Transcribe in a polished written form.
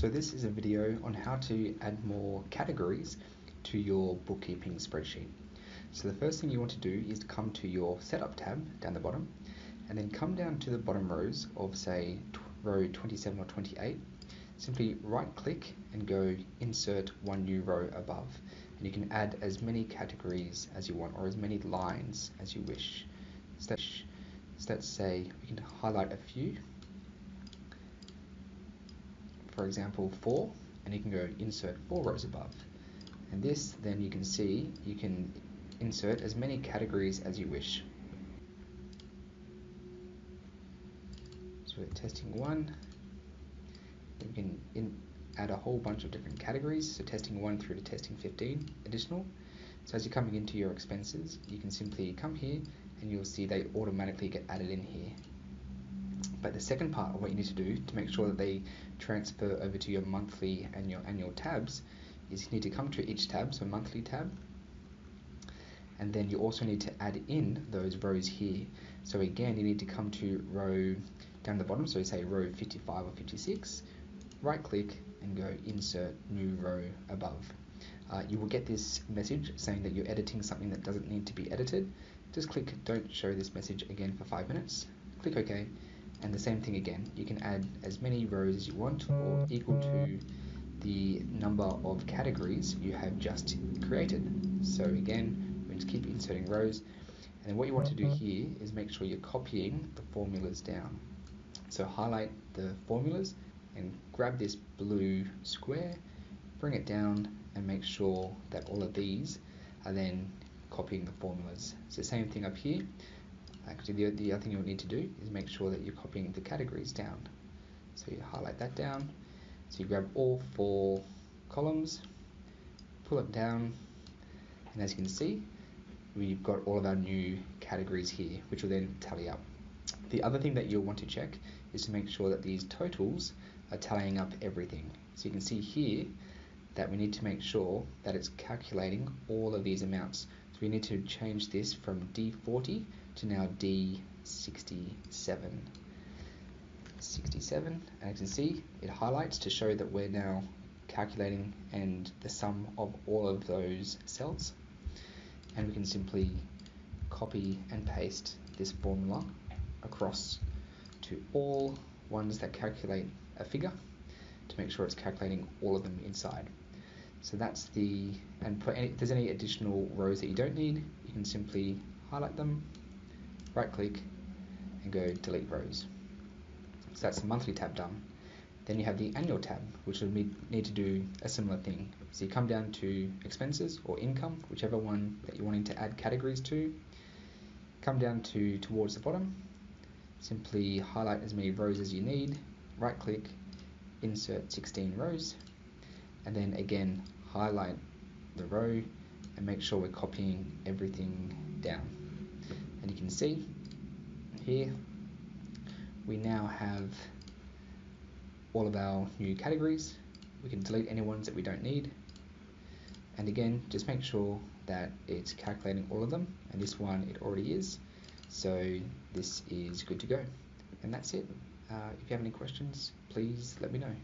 So this is a video on how to add more categories to your bookkeeping spreadsheet. So the first thing you want to do is to come to your setup tab down the bottom and then come down to the bottom rows of say row 27 or 28. Simply right click and go insert one new row above, and you can add as many categories as you want or as many lines as you wish. So let's say we can highlight a few. For example, 4, and you can go insert 4 rows above. And this, then you can see, you can insert as many categories as you wish. So we're testing 1, we can add a whole bunch of different categories, so testing 1 through to testing 15 additional. So as you're coming into your expenses, you can simply come here and you'll see they automatically get added in here. But the second part of what you need to do to make sure that they transfer over to your monthly and your annual tabs is you need to come to each tab, so monthly tab, and then you also need to add in those rows here. So again, you need to come to row down the bottom, so say row 55 or 56, right click and go insert new row above. You will get this message saying that you're editing something that doesn't need to be edited. Just click don't show this message again for 5 minutes, click OK. And the same thing again, you can add as many rows as you want or equal to the number of categories you have just created. So again, we just keep inserting rows, and then what you want to do here is make sure you're copying the formulas down. So highlight the formulas and grab this blue square, bring it down and make sure that all of these are then copying the formulas. It's the same thing up here. Actually, the other thing you'll need to do is make sure that you're copying the categories down. So you highlight that down. So you grab all 4 columns, pull it down, and as you can see, we've got all of our new categories here, which will then tally up. The other thing that you'll want to check is to make sure that these totals are tallying up everything. So you can see here that we need to make sure that it's calculating all of these amounts. So we need to change this from D40 to now D67. 67, and you can see it highlights to show that we're now calculating and the sum of all of those cells. And we can simply copy and paste this formula across to all ones that calculate a figure to make sure it's calculating all of them inside. So that's and if there's any additional rows that you don't need, you can simply highlight them, right click and go delete rows. So that's the monthly tab done. Then you have the annual tab, which will need to do a similar thing. So you come down to expenses or income, whichever one that you're wanting to add categories to. Come down towards the bottom, simply highlight as many rows as you need, right click, insert 16 rows, and then again highlight the row and make sure we're copying everything down. And you can see here we now have all of our new categories. We can delete any ones that we don't need, and again just make sure that it's calculating all of them, and this one it already is, so this is good to go. And that's it. If you have any questions, please let me know.